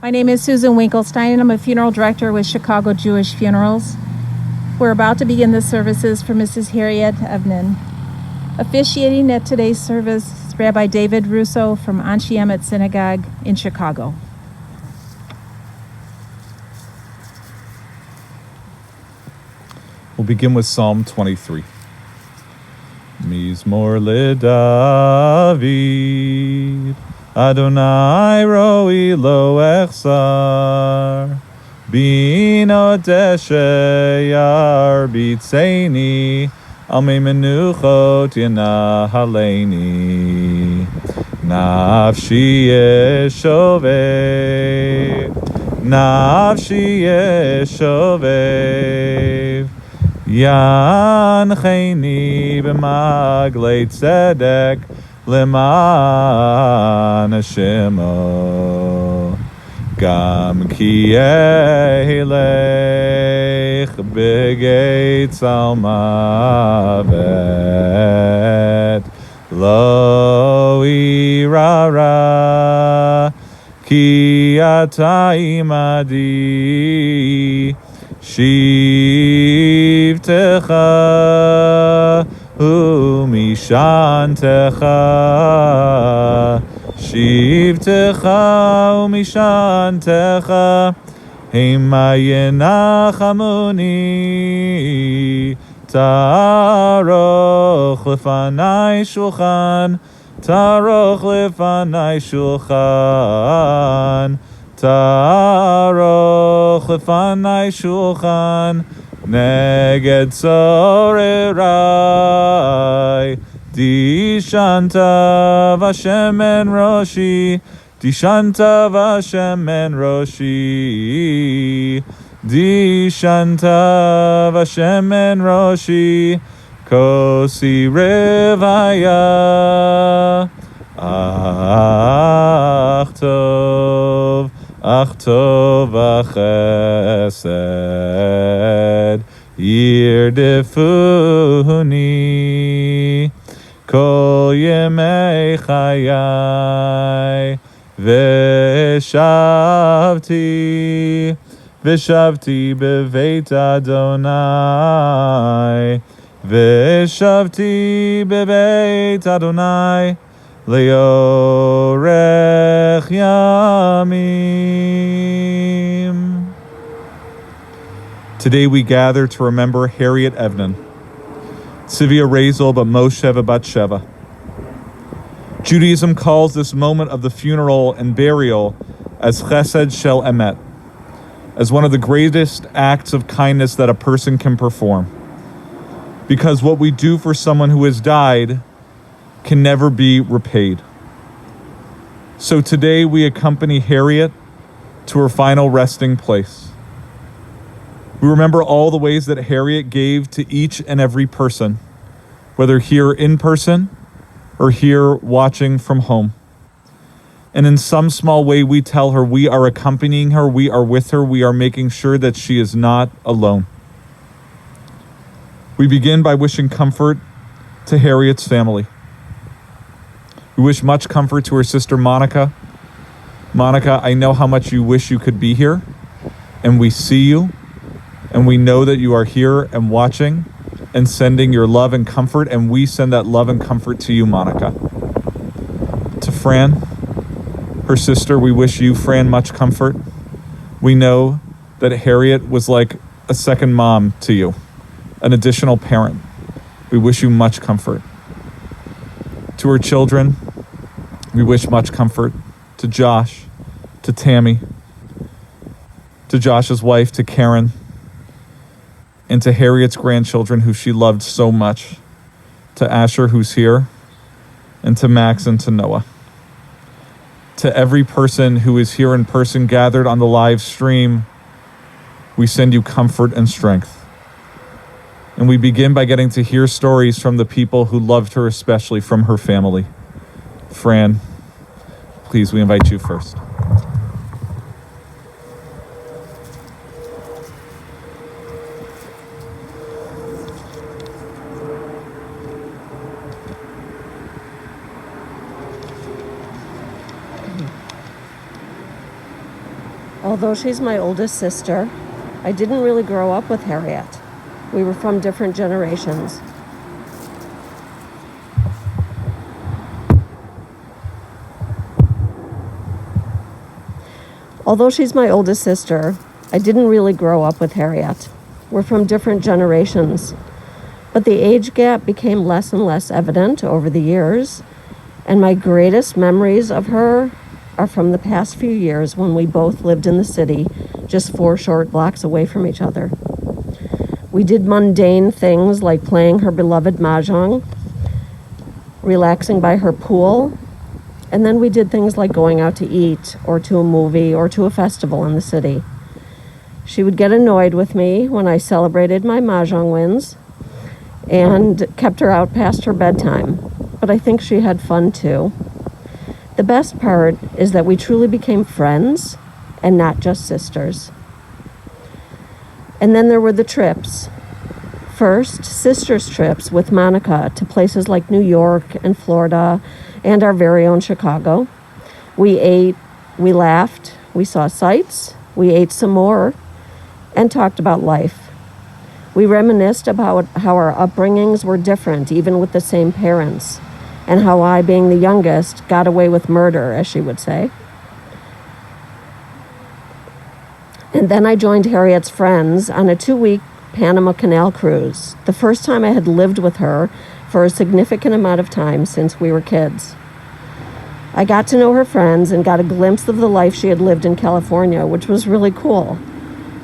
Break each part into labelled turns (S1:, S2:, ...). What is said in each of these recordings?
S1: My name is Susan Winkelstein, and I'm a funeral director with Chicago Jewish Funerals. We're about to begin the services for Mrs. Harriet Evnin. Officiating at today's service is Rabbi David Russo from Anshe Emet Synagogue in Chicago.
S2: We'll begin with Psalm 23. Mizmor LeDavid, Adonai roi lo echsar, bino deshe yarbitzeni, al mei menuchot yanahaleni, nafshi yeshovev, nafshi yeshovev, Yancheni b'maglei tzedek leman Hashemo gam ki yehlech b'geitz almavet lo irara ki ata imadi Shivtecha umishantecha, Shivtecha umishantecha, Hema yenachamuni, Taroch lefanai shulchan, Taroch lefanai shulchan, Taroch lefanai shulchan neged tzorerai Dishanta v'shemen roshi Dishanta v'shemen roshi Dishanta v'shemen roshi Kosi revaya Ach tov v'chesed yirdefuni kol yemei chayai v'shavti beveit Adonai v'shavti beveit Adonai Leorech Yamim. Today we gather to remember Harriet Evnin, Tzivia Razel but Mosheva bat Sheva. Judaism calls this moment of the funeral and burial as Chesed Shel Emet, as one of the greatest acts of kindness that a person can perform. Because what we do for someone who has died can never be repaid. So today we accompany Harriet to her final resting place. We remember all the ways that Harriet gave to each and every person, whether here in person or here watching from home. And in some small way we tell her we are accompanying her, we are with her, we are making sure that she is not alone. We begin by wishing comfort to Harriet's family. We wish much comfort to her sister Monica. Monica, I know how much you wish you could be here, and we see you, and we know that you are here and watching and sending your love and comfort, and we send that love and comfort to you, Monica. To Fran, her sister, we wish you, Fran, much comfort. We know that Harriet was like a second mom to you, an additional parent. We wish you much comfort. To her children, we wish much comfort. To Josh, to Tammy, to Josh's wife, to Karen, and to Harriet's grandchildren who she loved so much, to Asher who's here, and to Max and to Noah. To every person who is here in person gathered on the live stream, we send you comfort and strength. And we begin by getting to hear stories from the people who loved her, especially from her family. Fran, please, we invite you first.
S3: Although she's my oldest sister, I didn't really grow up with Harriet. We were from different generations. Although she's my oldest sister, I didn't really grow up with Harriet. We're from different generations. But the age gap became less and less evident over the years, and my greatest memories of her are from the past few years when we both lived in the city, just 4 short blocks away from each other. We did mundane things like playing her beloved mahjong, relaxing by her pool, and then we did things like going out to eat, or to a movie, or to a festival in the city. She would get annoyed with me when I celebrated my mahjong wins and kept her out past her bedtime, but I think she had fun too. The best part is that we truly became friends and not just sisters. And then there were the trips. First, sisters' trips with Monica to places like New York and Florida and our very own Chicago. We ate, we laughed, we saw sights, we ate some more, and talked about life. We reminisced about how our upbringings were different, even with the same parents, and how I, being the youngest, got away with murder, as she would say. And then I joined Harriet's friends on a 2-week Panama Canal cruise, the first time I had lived with her for a significant amount of time since we were kids. I got to know her friends and got a glimpse of the life she had lived in California, which was really cool.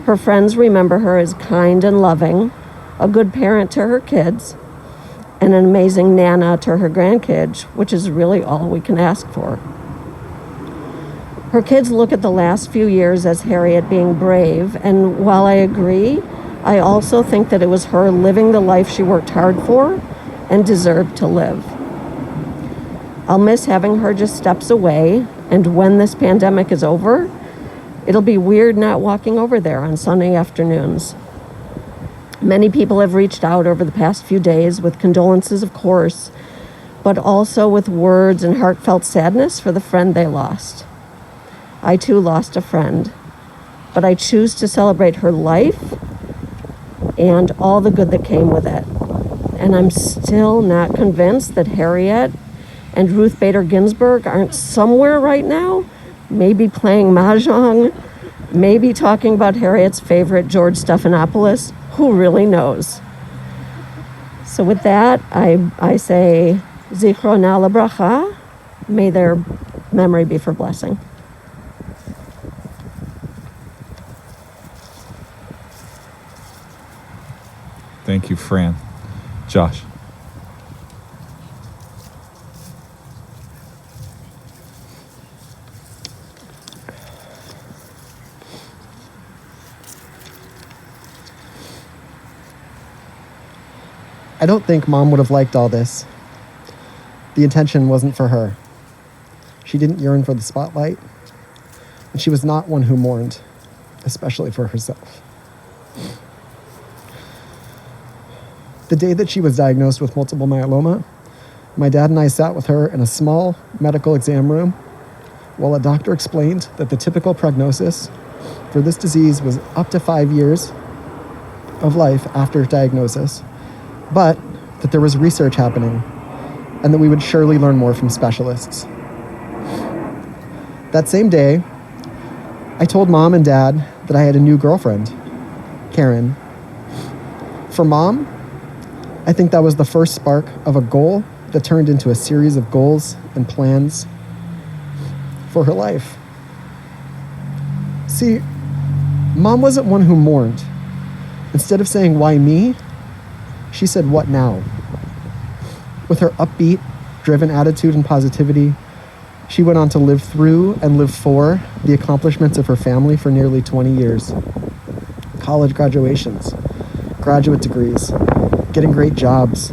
S3: Her friends remember her as kind and loving, a good parent to her kids, and an amazing nana to her grandkids, which is really all we can ask for. Her kids look at the last few years as Harriet being brave, and while I agree, I also think that it was her living the life she worked hard for and deserved to live. I'll miss having her just steps away, and when this pandemic is over, it'll be weird not walking over there on Sunday afternoons. Many people have reached out over the past few days with condolences, of course, but also with words and heartfelt sadness for the friend they lost. I too lost a friend, but I choose to celebrate her life and all the good that came with it. And I'm still not convinced that Harriet and Ruth Bader Ginsburg aren't somewhere right now, maybe playing mahjong, maybe talking about Harriet's favorite, George Stephanopoulos. Who really knows? So with that, I say, Zichrona Lebracha, may their memory be for blessing.
S2: Thank you, Fran. Josh.
S4: I don't think Mom would have liked all this. The intention wasn't for her. She didn't yearn for the spotlight, and she was not one who mourned, especially for herself. The day that she was diagnosed with multiple myeloma, my dad and I sat with her in a small medical exam room while a doctor explained that the typical prognosis for this disease was up to 5 years of life after diagnosis, but that there was research happening and that we would surely learn more from specialists. That same day, I told Mom and Dad that I had a new girlfriend, Karen. For Mom, I think that was the first spark of a goal that turned into a series of goals and plans for her life. See, Mom wasn't one who mourned. Instead of saying, "Why me?" she said, "What now?" With her upbeat, driven attitude and positivity, she went on to live through and live for the accomplishments of her family for nearly 20 years. College graduations, graduate degrees, getting great jobs,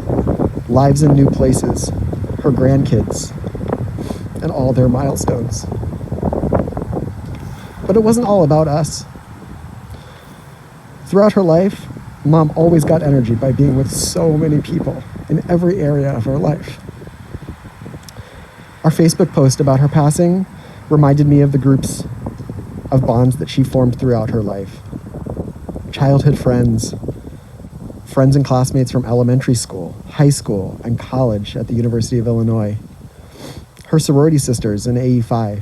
S4: lives in new places, her grandkids, and all their milestones. But it wasn't all about us. Throughout her life, Mom always got energy by being with so many people in every area of her life. Our Facebook post about her passing reminded me of the group's of bonds that she formed throughout her life. Childhood friends, friends and classmates from elementary school, high school, and college at the University of Illinois. Her sorority sisters in AE Phi.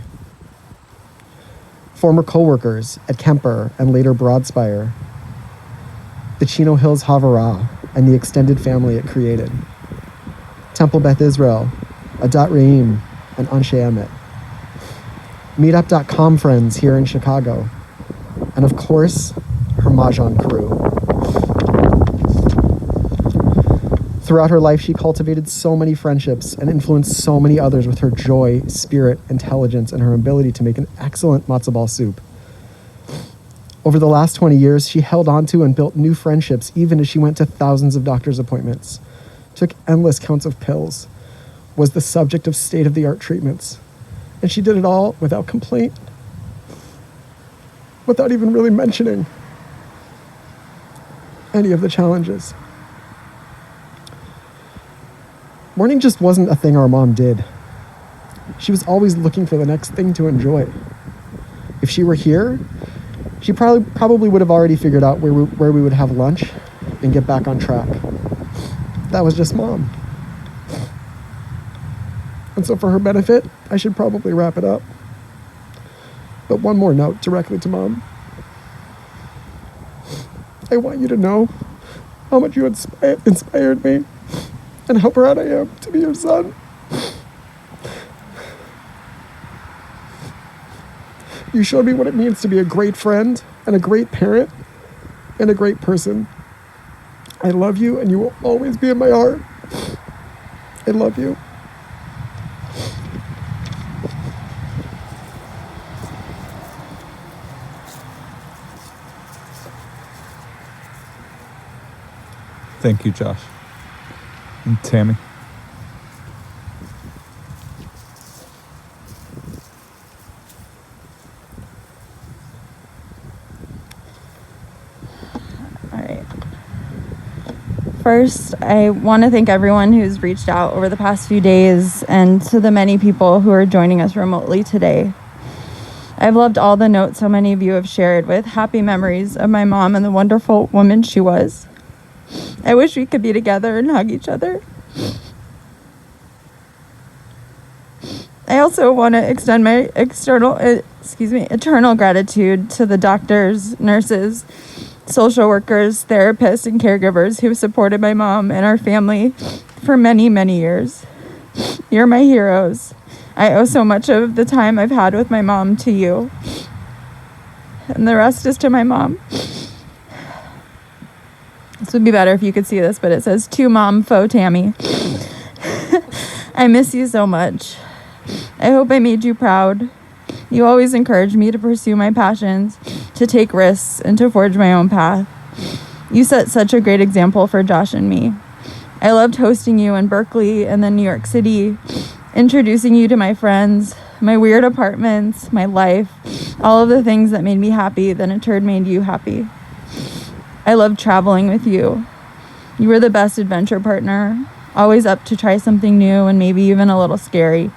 S4: Former co-workers at Kemper and later Broadspire. The Chino Hills Havara and the extended family it created. Temple Beth Israel, Adat Reim, and Anshe Emet. Meetup.com friends here in Chicago. And of course, her Mahjong crew. Throughout her life, she cultivated so many friendships and influenced so many others with her joy, spirit, intelligence, and her ability to make an excellent matzo ball soup. Over the last 20 years, she held on to and built new friendships even as she went to thousands of doctor's appointments, took endless counts of pills, was the subject of state-of-the-art treatments, and she did it all without complaint, without even really mentioning any of the challenges. Mourning just wasn't a thing our mom did. She was always looking for the next thing to enjoy. If she were here, she probably would have already figured out where we would have lunch and get back on track. That was just mom. And so for her benefit, I should probably wrap it up. But one more note directly to mom. I want you to know how much you inspired me and how proud I am to be your son. You showed me what it means to be a great friend and a great parent and a great person. I love you and you will always be in my heart. I love you.
S2: Thank you, Josh. And Tammy.
S5: All right. First, I want to thank everyone who's reached out over the past few days and to the many people who are joining us remotely today. I've loved all the notes so many of you have shared with happy memories of my mom and the wonderful woman she was. I wish we could be together and hug each other. I also want to extend my eternal gratitude to the doctors, nurses, social workers, therapists, and caregivers who have supported my mom and our family for many, many years. You're my heroes. I owe so much of the time I've had with my mom to you. And the rest is to my mom. This would be better if you could see this, but it says, to Mom, Faux Tammy. I miss you so much. I hope I made you proud. You always encouraged me to pursue my passions, to take risks, and to forge my own path. You set such a great example for Josh and me. I loved hosting you in Berkeley and then New York City, introducing you to my friends, my weird apartments, my life, all of the things that made me happy that in turn made you happy. I loved traveling with you. You were the best adventure partner, always up to try something new and maybe even a little scary.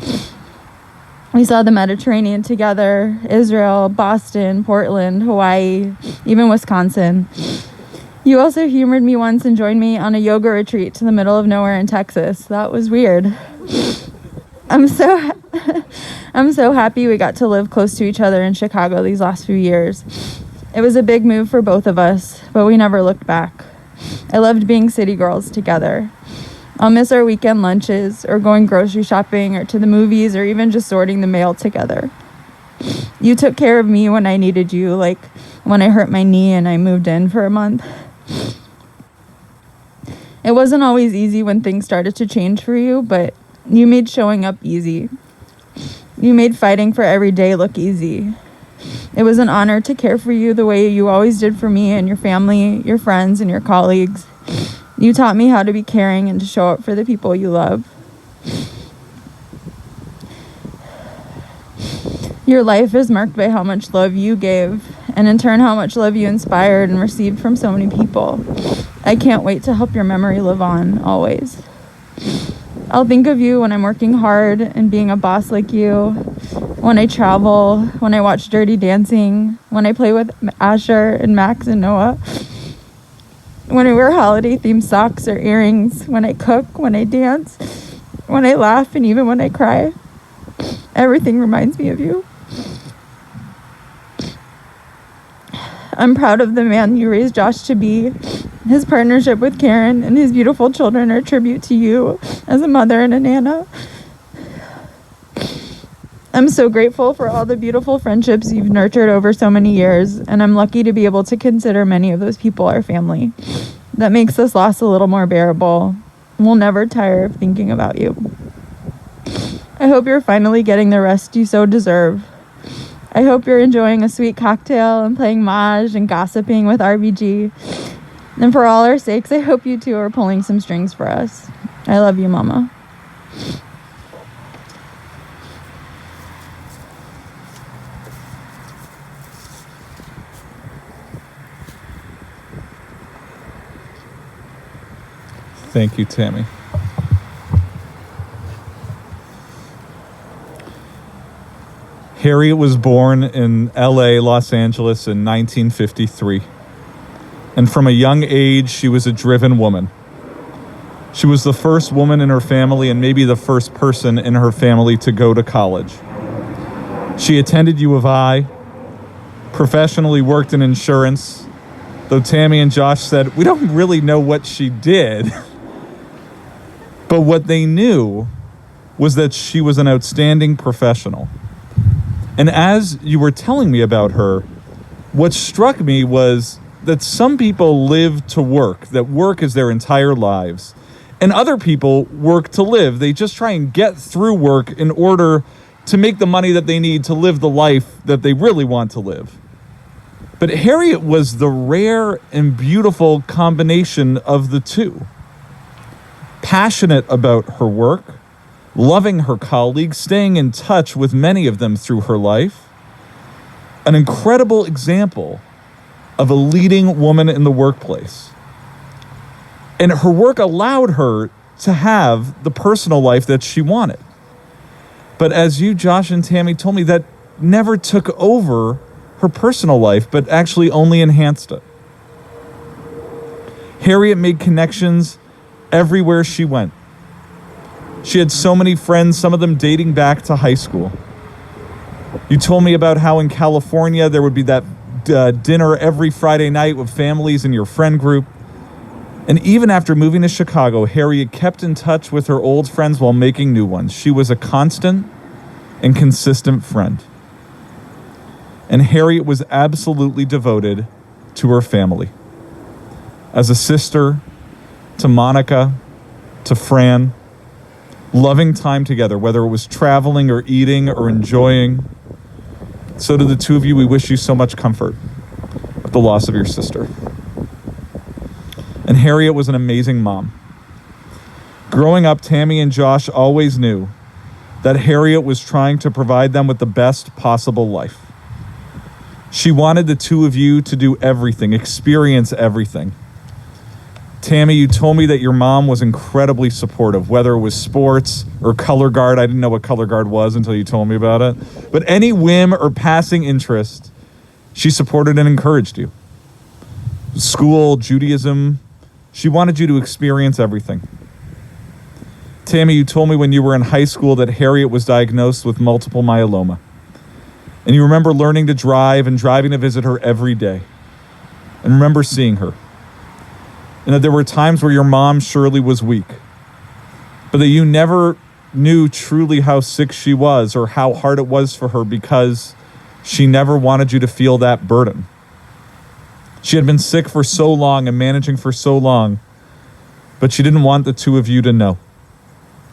S5: We saw the Mediterranean together, Israel, Boston, Portland, Hawaii, even Wisconsin. You also humored me once and joined me on a yoga retreat to the middle of nowhere in Texas. That was weird. I'm so happy we got to live close to each other in Chicago these last few years. It was a big move for both of us, but we never looked back. I loved being city girls together. I'll miss our weekend lunches or going grocery shopping or to the movies or even just sorting the mail together. You took care of me when I needed you, like when I hurt my knee and I moved in for a month. It wasn't always easy when things started to change for you, but you made showing up easy. You made fighting for every day look easy. It was an honor to care for you the way you always did for me and your family, your friends, and your colleagues. You taught me how to be caring and to show up for the people you love. Your life is marked by how much love you gave, and in turn how much love you inspired and received from so many people. I can't wait to help your memory live on, always. I'll think of you when I'm working hard and being a boss like you, when I travel, when I watch Dirty Dancing, when I play with Asher and Max and Noah, when I wear holiday-themed socks or earrings, when I cook, when I dance, when I laugh, and even when I cry. Everything reminds me of you. I'm proud of the man you raised Josh to be. His partnership with Karen and his beautiful children are a tribute to you as a mother and a nana. I'm so grateful for all the beautiful friendships you've nurtured over so many years, and I'm lucky to be able to consider many of those people our family. That makes this loss a little more bearable. We'll never tire of thinking about you. I hope you're finally getting the rest you so deserve. I hope you're enjoying a sweet cocktail and playing Maj and gossiping with RBG. And for all our sakes, I hope you two are pulling some strings for us. I love you, Mama.
S2: Thank you, Tammy. Harriet was born in LA, Los Angeles in 1953. And from a young age, she was a driven woman. She was the first woman in her family and maybe the first person in her family to go to college. She attended U of I, professionally worked in insurance, though Tammy and Josh said, we don't really know what she did. But what they knew was that she was an outstanding professional. And as you were telling me about her, what struck me was that some people live to work, that work is their entire lives. And other people work to live. They just try and get through work in order to make the money that they need to live the life that they really want to live. But Harriet was the rare and beautiful combination of the two. Passionate about her work, loving her colleagues, staying in touch with many of them through her life. An incredible example of a leading woman in the workplace. And her work allowed her to have the personal life that she wanted. But as you, Josh, and Tammy told me, that never took over her personal life, but actually only enhanced it. Harriet made connections everywhere she went. She had so many friends, some of them dating back to high school. You told me about how in California there would be that dinner every Friday night with families in your friend group. And even after moving to Chicago, Harriet kept in touch with her old friends while making new ones. She was a constant and consistent friend. And Harriet was absolutely devoted to her family. As a sister, to Monica, to Fran, loving time together, whether it was traveling or eating or enjoying. So to the two of you, we wish you so much comfort with the loss of your sister. And Harriet was an amazing mom. Growing up, Tammy and Josh always knew that Harriet was trying to provide them with the best possible life. She wanted the two of you to do everything, experience everything. Tammy, you told me that your mom was incredibly supportive, whether it was sports or color guard. I didn't know what color guard was until you told me about it. But any whim or passing interest, she supported and encouraged you. School, Judaism, she wanted you to experience everything. Tammy, you told me when you were in high school that Harriet was diagnosed with multiple myeloma. And you remember learning to drive and driving to visit her every day. And remember seeing her. And that there were times where your mom surely was weak, but that you never knew truly how sick she was or how hard it was for her because she never wanted you to feel that burden. She had been sick for so long and managing for so long, but she didn't want the two of you to know.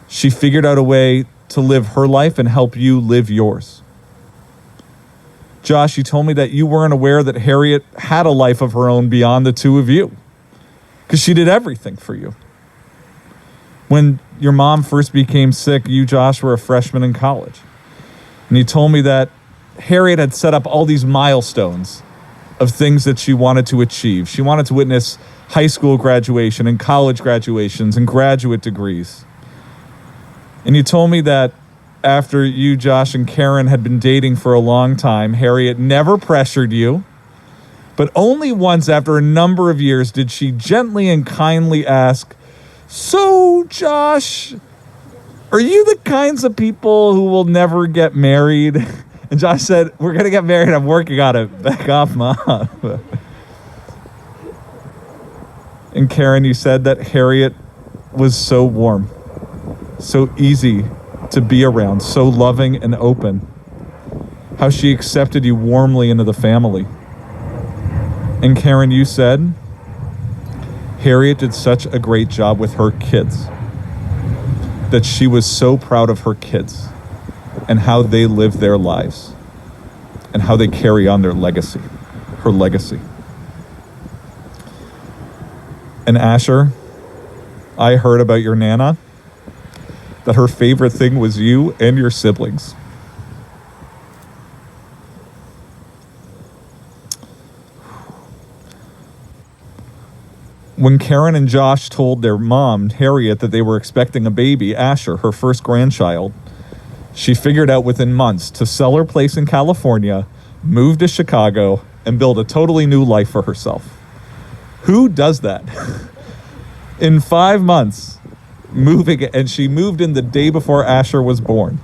S2: She figured out a way to live her life and help you live yours. Josh, you told me that you weren't aware that Harriet had a life of her own beyond the two of you, because she did everything for you. When your mom first became sick, you, Josh, were a freshman in college. And you told me that Harriet had set up all these milestones of things that she wanted to achieve. She wanted to witness high school graduation and college graduations and graduate degrees. And you told me that after you, Josh, and Karen had been dating for a long time, Harriet never pressured you, but only once after a number of years did she gently and kindly ask, "So, Josh, are you the kinds of people who will never get married?" And Josh said, "We're going to get married. I'm working on it." Back off, Mom. And Karen, you said that Harriet was so warm, so easy to be around, so loving and open. How she accepted you warmly into the family. And Karen, you said Harriet did such a great job with her kids, that she was so proud of her kids and how they live their lives and how they carry on their legacy, her legacy. And Asher, I heard about your Nana, that her favorite thing was you and your siblings. When Karen and Josh told their mom, Harriet, that they were expecting a baby, Asher, her first grandchild, she figured out within months to sell her place in California, move to Chicago, and build a totally new life for herself. Who does that? In 5 months, moving, and she moved in the day before Asher was born.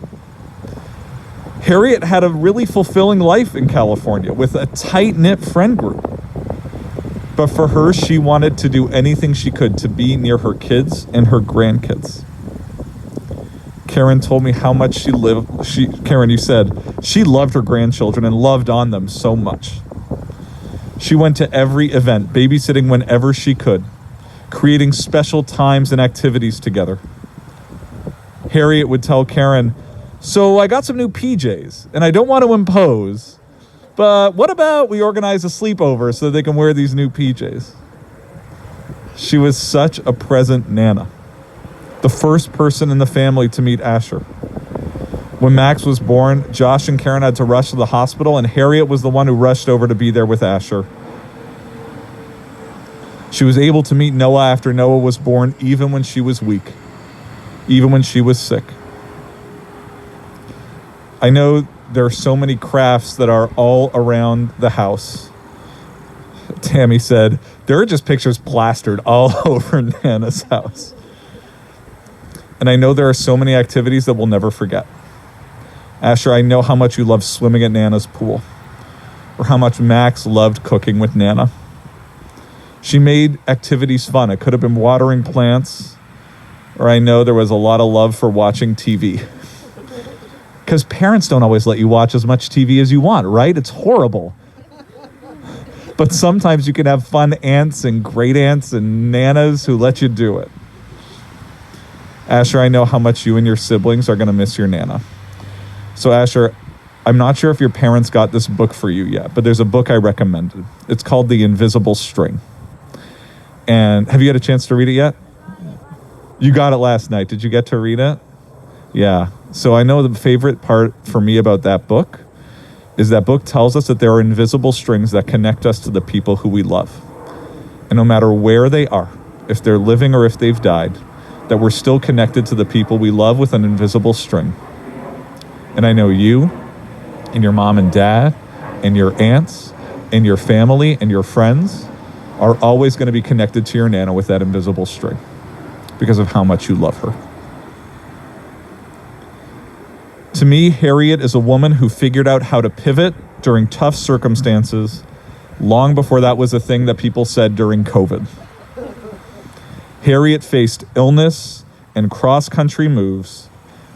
S2: Harriet had a really fulfilling life in California with a tight-knit friend group. But for her, she wanted to do anything she could to be near her kids and her grandkids. Karen told me how much Karen, you said she loved her grandchildren and loved on them so much. She went to every event, babysitting whenever she could, creating special times and activities together. Harriet would tell Karen, "So I got some new PJs, and I don't want to impose, but what about we organize a sleepover so they can wear these new PJs?" She was such a present Nana, the first person in the family to meet Asher. When Max was born, Josh and Karen had to rush to the hospital, and Harriet was the one who rushed over to be there with Asher. She was able to meet Noah after Noah was born, even when she was weak, even when she was sick. I know there are so many crafts that are all around the house. Tammy said, there are just pictures plastered all over Nana's house. And I know there are so many activities that we'll never forget. Asher, I know how much you loved swimming at Nana's pool, or how much Max loved cooking with Nana. She made activities fun. It could have been watering plants, or I know there was a lot of love for watching TV. Because parents don't always let you watch as much TV as you want, right? It's horrible. But sometimes you can have fun aunts and great aunts and nanas who let you do it. Asher, I know how much you and your siblings are going to miss your Nana. So Asher, I'm not sure if your parents got this book for you yet, but there's a book I recommended. It's called The Invisible String. And have you had a chance to read it yet? You got it last night. Did you get to read it? Yeah. So I know the favorite part for me about that book is that book tells us that there are invisible strings that connect us to the people who we love. And no matter where they are, if they're living or if they've died, that we're still connected to the people we love with an invisible string. And I know you and your mom and dad and your aunts and your family and your friends are always going to be connected to your Nana with that invisible string because of how much you love her. To me, Harriet is a woman who figured out how to pivot during tough circumstances long before that was a thing that people said during COVID. Harriet faced illness and cross-country moves,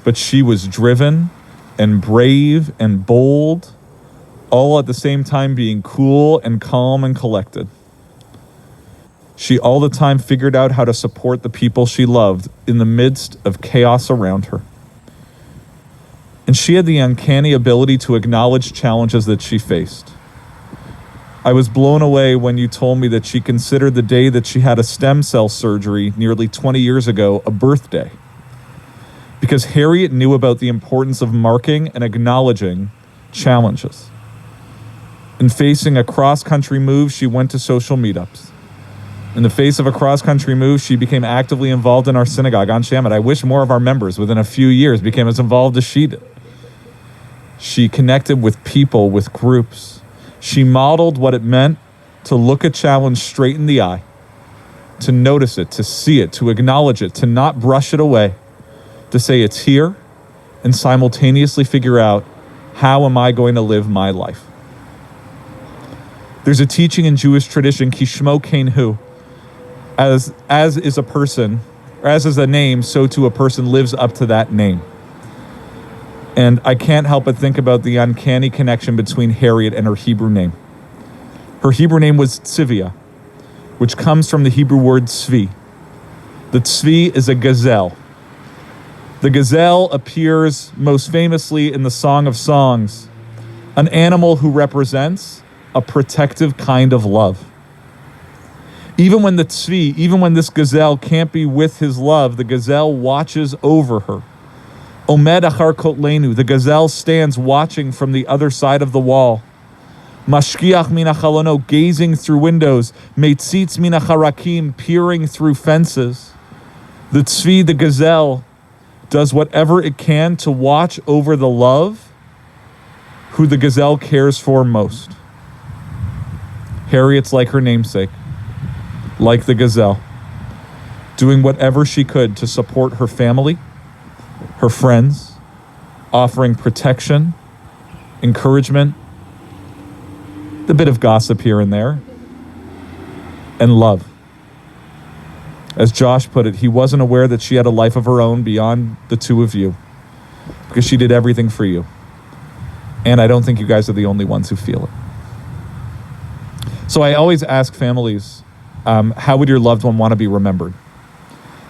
S2: but she was driven and brave and bold, all at the same time being cool and calm and collected. She all the time figured out how to support the people she loved in the midst of chaos around her. And she had the uncanny ability to acknowledge challenges that she faced. I was blown away when you told me that she considered the day that she had a stem cell surgery nearly 20 years ago a birthday. Because Harriet knew about the importance of marking and acknowledging challenges. In facing a cross-country move, she went to social meetups. In the face of a cross-country move, she became actively involved in our synagogue on Shamet. I wish more of our members within a few years became as involved as she did. She connected with people, with groups. She modeled what it meant to look a challenge straight in the eye, to notice it, to see it, to acknowledge it, to not brush it away, to say it's here, and simultaneously figure out, how am I going to live my life? There's a teaching in Jewish tradition, Kishmo Kain Hu, as is a person, or as is a name, so too a person lives up to that name. And I can't help but think about the uncanny connection between Harriet and her Hebrew name. Her Hebrew name was Tzivia, which comes from the Hebrew word tzvi. The tzvi is a gazelle. The gazelle appears most famously in the Song of Songs, an animal who represents a protective kind of love. Even when the tzvi, even when this gazelle can't be with his love, the gazelle watches over her. Omed achar kotlenu, the gazelle stands watching from the other side of the wall. Mashkiach min hachalono, gazing through windows. Meitzitz min hacharakim, peering through fences. The tzvi, the gazelle, does whatever it can to watch over the love who the gazelle cares for most. Harriet's like her namesake, like the gazelle, doing whatever she could to support her family, her friends, offering protection, encouragement, a bit of gossip here and there, and love. As Josh put it, he wasn't aware that she had a life of her own beyond the two of you, because she did everything for you. And I don't think you guys are the only ones who feel it. So I always ask families, how would your loved one want to be remembered?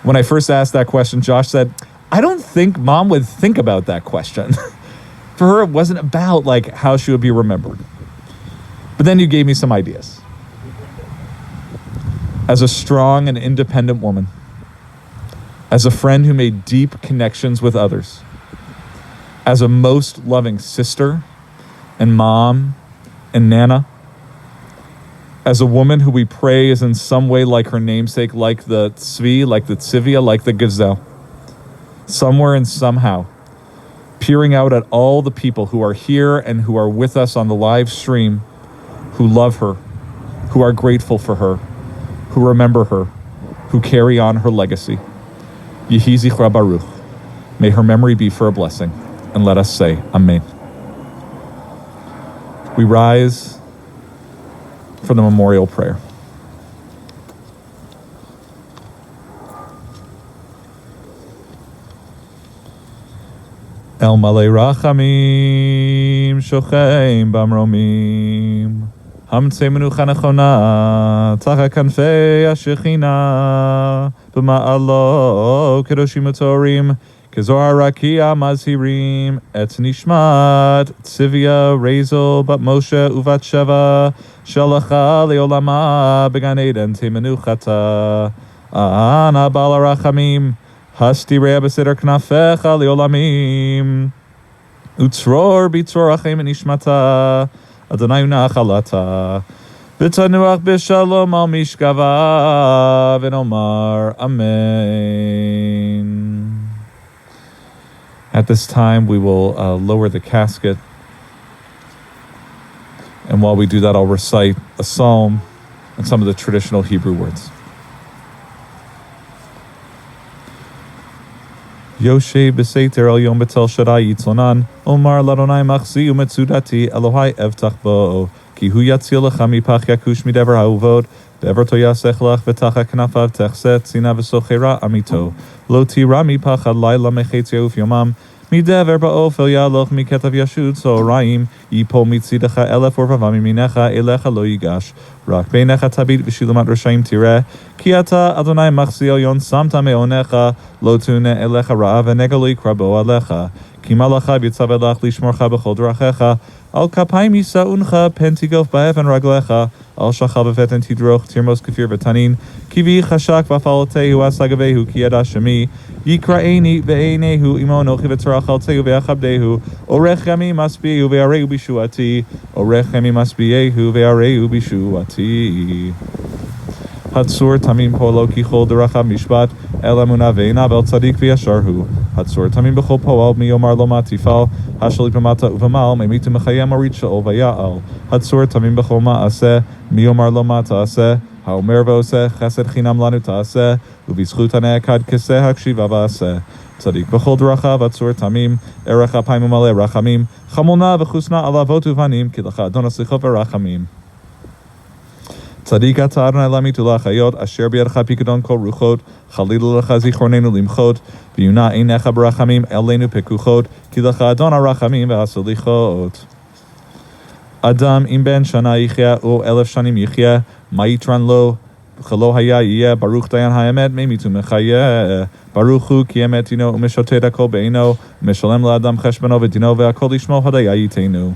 S2: When I first asked that question, Josh said, I don't think mom would think about that question. For her, it wasn't about like how she would be remembered. But then you gave me some ideas. As a strong and independent woman, as a friend who made deep connections with others, as a most loving sister and mom and nana, as a woman who we pray is in some way like her namesake, like the tzvi, like the tzivia, like the gazelle, somewhere and somehow, peering out at all the people who are here and who are with us on the live stream, who love her, who are grateful for her, who remember her, who carry on her legacy. Yehi zichra baruch. May her memory be for a blessing. And let us say, Amen. We rise for the memorial prayer. El malei rachamim shocheim bamromim Hamtzei menucha nechona tachat kanfei hashechina b'ma'alo kedoshim utorim kezohar rakia mazhirim et nishmat tzivia rezel bat Moshe uvat Sheva shalacha leolama began eden temenuchata ana bal rachamim Hasti rea b'seder knafecha leolamim utzror bitzror achem nishmata Adonai unachalata v'tanuach b'shalom al mishkava v'nomar Amen. At this time, we will lower the casket. And while we do that, I'll recite a psalm and some of the traditional Hebrew words. Yoshe b'seiter el yom betel shaddai yitzonan, Omar ladonai machzi umetzudati, Elohai evtach bo, ki hu yatzil lecha mipach yakush midever ha'uvod, be'ever to yasech lach v'tacha knafav techset, tzina v'sochera amito, lo tira mipach ad laila mechetz yauf yomam, midever ba'ofel yaloch miketav yashud so'raim, yipo mitzidecha elef orvavami minecha, elecha lo yigash, rak beinecha tabit v'shilamat rashayim tireh, ki ata Adonai machzi elyon samta me'onecha, lo tune elecha ra'a v'nega lo yikra bo alecha, ki malacha b'yitzav elach lishmorcha b'chol drachecha, al kapayim yisa'uncha pen tigof ba'evan raglecha, al shacha b'veten tidroch tirmos kefir v'tanin, ki v'yichashak v'afalotehu asagavehu ki yada shemi, yikra'eni ve'enehu imo nochi v'tzarachaltehu ve'achabdehu, orech yami masbiyehu ve'areu bishuati, orech yami masbiyehu ve'areu bishuati. Hatsur tamim polo kichol derachav mishpat el emunah ve'inav el tzadik v'yashar hu. Hatsur tamim b'chol poal miyomar lo matifal hashali p'mata uvamal me'mitu mechayem arit sha'ol v'ya'al. Hatsur tamim b'chol ma'aseh miyomar lo mata'aseh haomer v'oseh chesed chinam lanu ta'aseh u'vizchut ha'ne'ekad keseh hakshiva v'aseh. Tzadik b'chol derachav hatsur tamim erech apayim u'maleh rachamim chamolna v'chusna alavot uvanim ki lecha Adon aslichot v'rachamim. Tzadik ata Adonai lamitu lachayot asher b'yadcha pikadon kol ruchot chalilu lecha zichronenu limchot v'yuna einecha b'rachamim elenu pekuchot ki lecha Adon harachamim v'asolichot. Adam im ben shana yichya o 1000 shanim yichya ma'itran lo chelo haya yiyeh baruch dayan ha'emet me'mitu mechayeh baruch hu ki emet dino u'mishotet hakol be'eno u'mishalem la'adam cheshbeno v'dino ve'akol lishmo hadaya yitenu.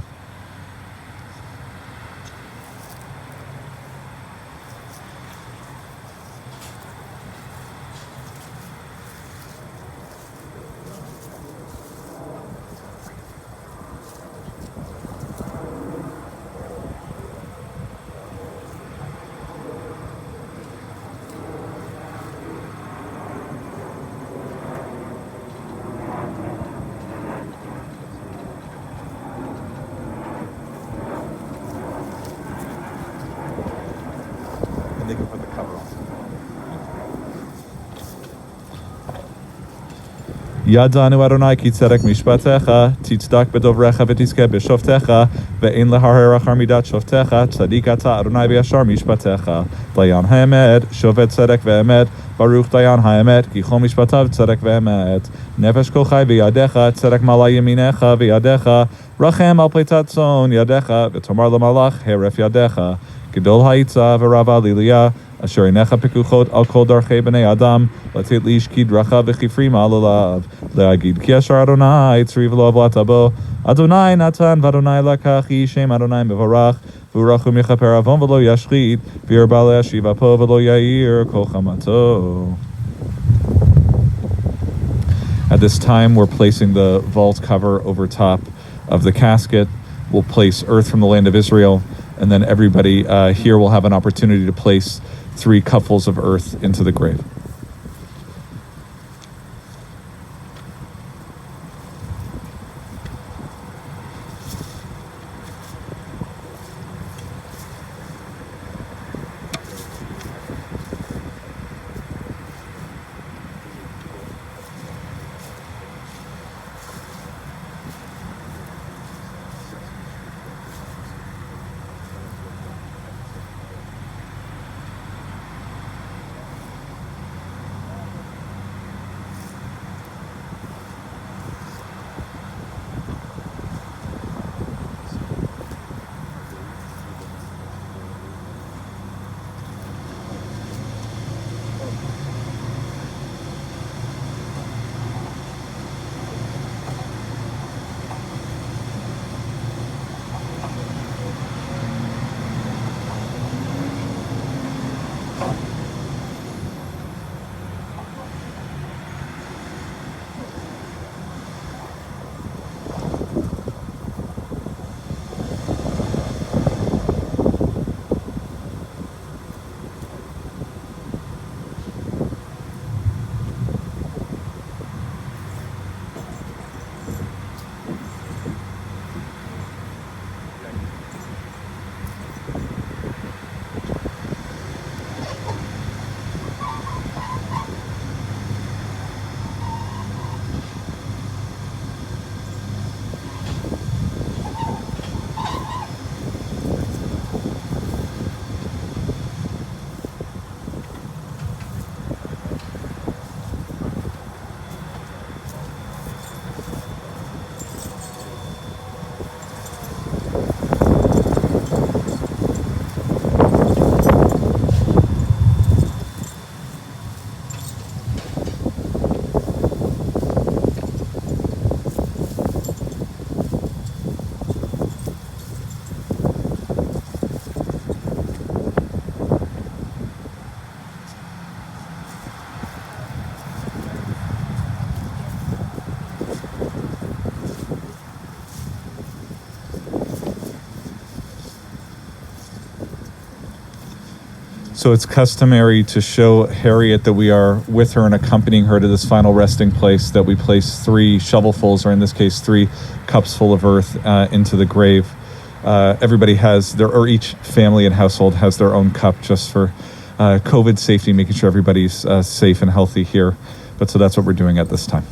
S2: They can put the cover on. Yadanu Adonai ki tzedek mishpatecha titzdak bedovrecha v'tizke b'shoftecha ve'en leharer achar midat shoftecha tzadik ata Adonai v'yashar mishpatecha dayan ha'emet shovet tzedek ve'emet baruch dayan ha'emet ki chol mishpatav tzedek ve'emet nefesh kol chai v'yadecha tzedek malay yeminecha v'yadecha rachem al pleitat tzon yadecha v'tomar l'malach heref yadecha Gedol ha'itza v'rava liliyah asher inecha pekuchot al kol darchei b'nei adam latit liish ki dracha v'chifrim alalav le'agid ki asher Adonai tzri v'lo avlatabo Adonai natan v'Adonai lakach yishem Adonai mevorach v'urachu michaper avon v'lo yashchit v'yirba le'ashiv apo v'lo ya'ir kol chamato. At this time, we're placing the vault cover over top of the casket. We'll place earth from the land of Israel, and then everybody here will have an opportunity to place 3 cupfuls of earth into the grave. So it's customary to show Harriet that we are with her and accompanying her to this final resting place, that we place 3 shovelfuls, or in this case 3 cups full of earth into the grave. Everybody has or each family and household has their own cup, just for COVID safety, making sure everybody's safe and healthy here. But so that's what we're doing at this time.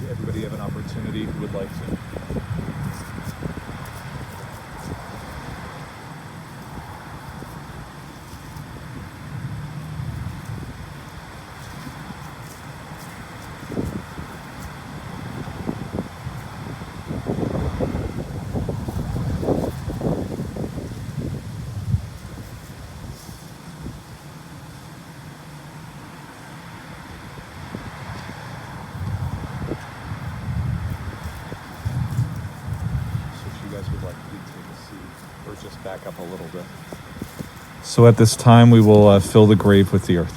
S2: Everybody have an opportunity who would like to. Back up a little bit. So at this time, we will fill the grave with the earth.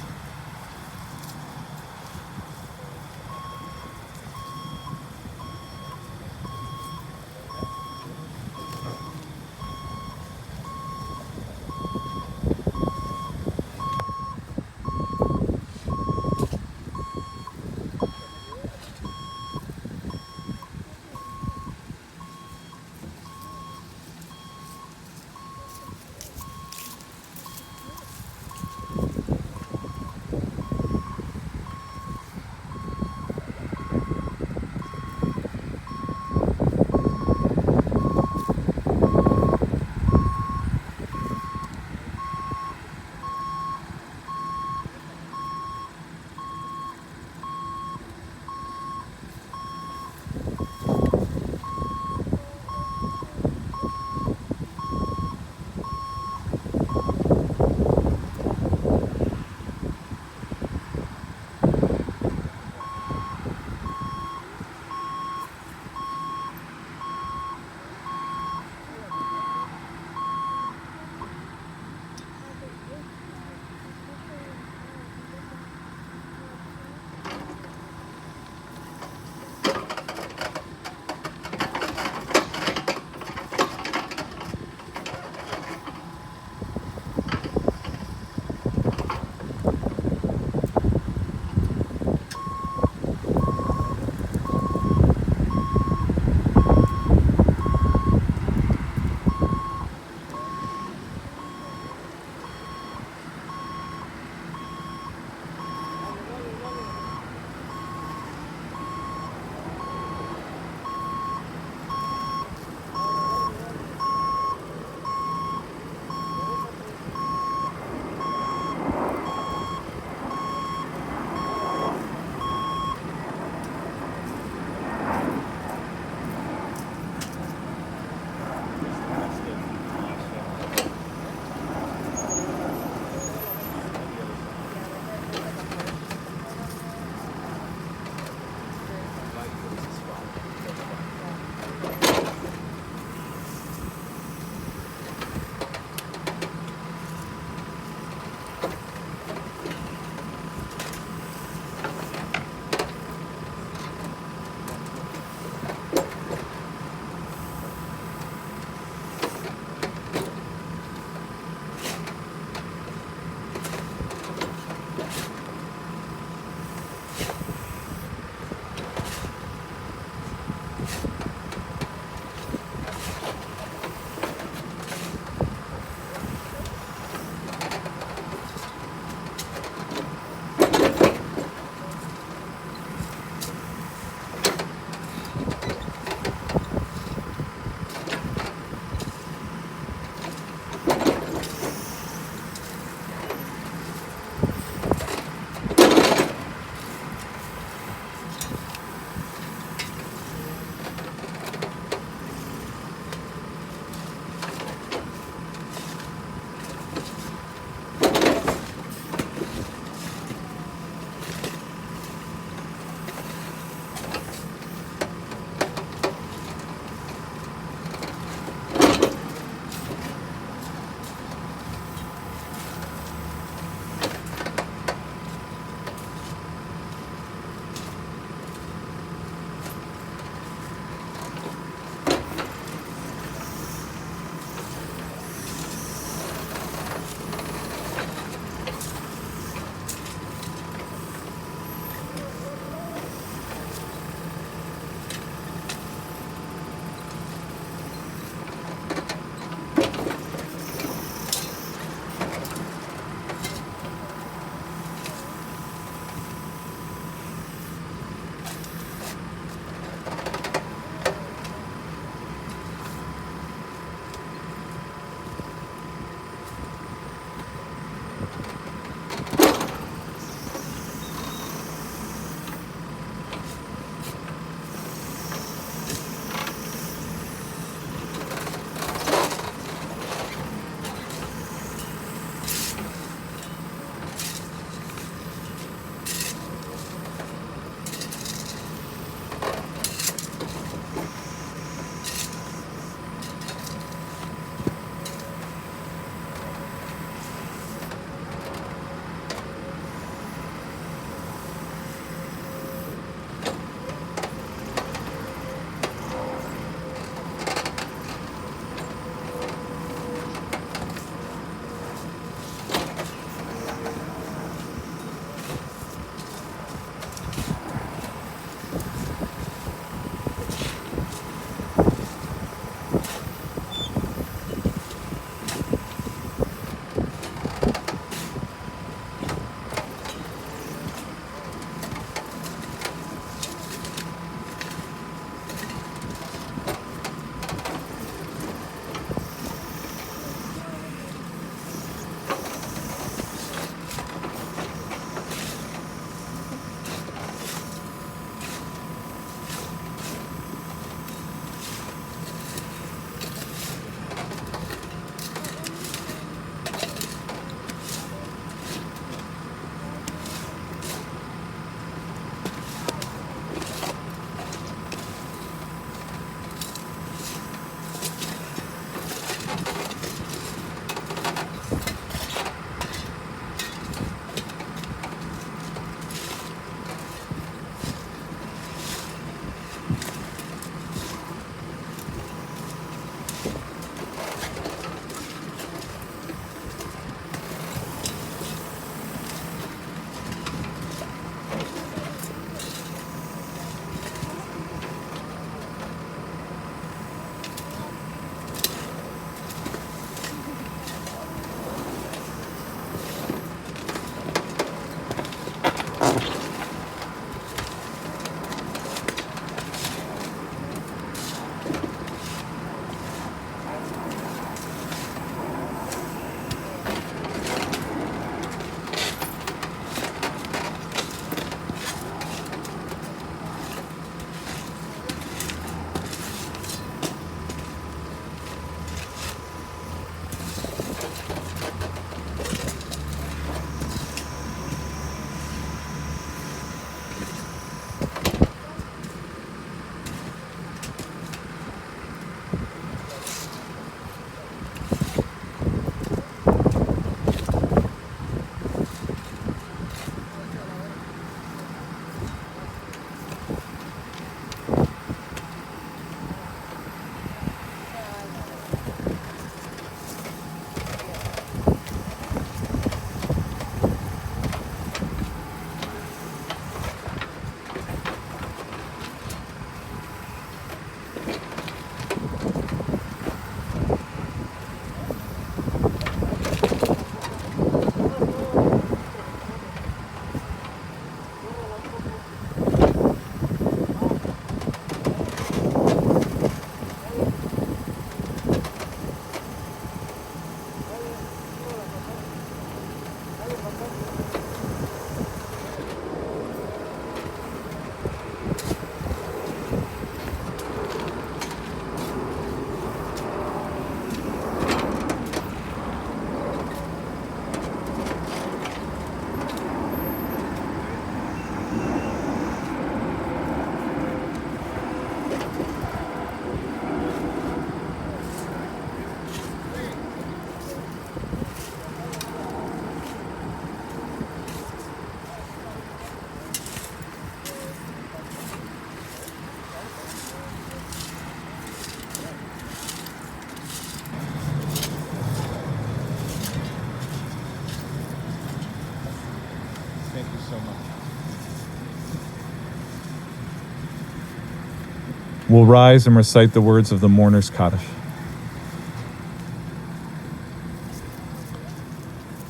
S2: We'll rise and recite the words of the mourner's Kaddish.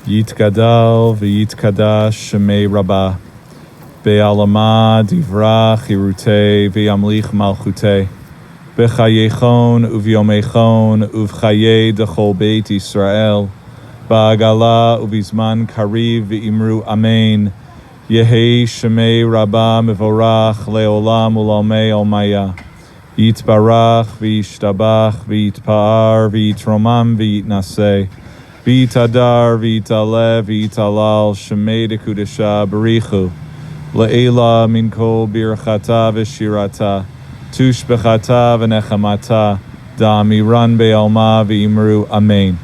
S2: Yitgadal v'yitkadash shemei Rabbah, be'alama divrach hirutei v'yamlich malchutei, b'chayechon uv'yomechon uv'chayei dechol beit Yisrael, ba'agala uv'izman kariv v'imru amen, yehei shemei Rabbah mevorach le'olam u'lamei olmaya, yitbarach v'yishtabach v'yitpa'ar v'yitromam v'yitnaseh, V'itadar, v'italev, v'italal, shemei dekudesha, barichu, le'ela min kol birchata v'shirata, tushbechata v'nechamata, da'amiran be'alma v'imru, amen.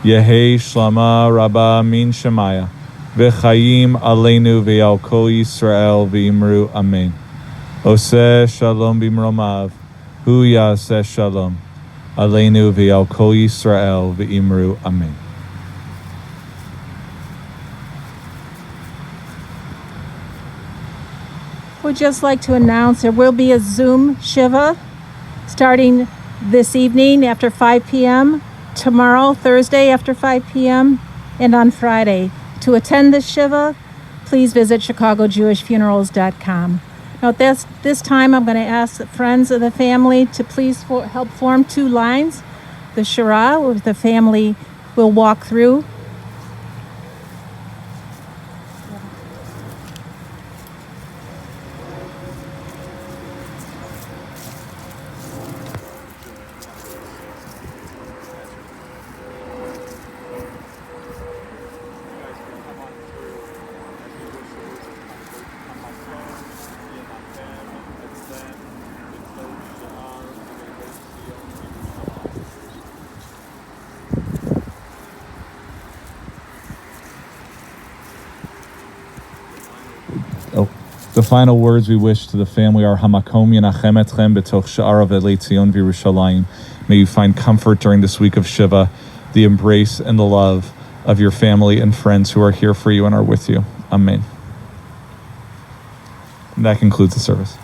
S2: Yehei shlama rabba min shemaya, v'chayim aleinu v'al kol Yisrael v'imru, amen. Oseh shalom b'mromav, hu yaseh shalom, aleinu v'al kol Yisrael v'imru, amen.
S1: We'd just like to announce there will be a Zoom Shiva starting this evening after 5 p.m., tomorrow, Thursday, after 5 p.m., and on Friday. To attend this Shiva, please visit ChicagoJewishFunerals.com. Now, at this time, I'm going to ask the friends of the family to please help form two lines. The Shirah, which the family will walk through.
S2: The final words we wish to the family are Hamakom Yenachem Etchem B'toch Sha'arav Elei Tzion V'Yerushalayim. May you find comfort during this week of Shiva, the embrace and the love of your family and friends who are here for you and are with you. Amen. And that concludes the service.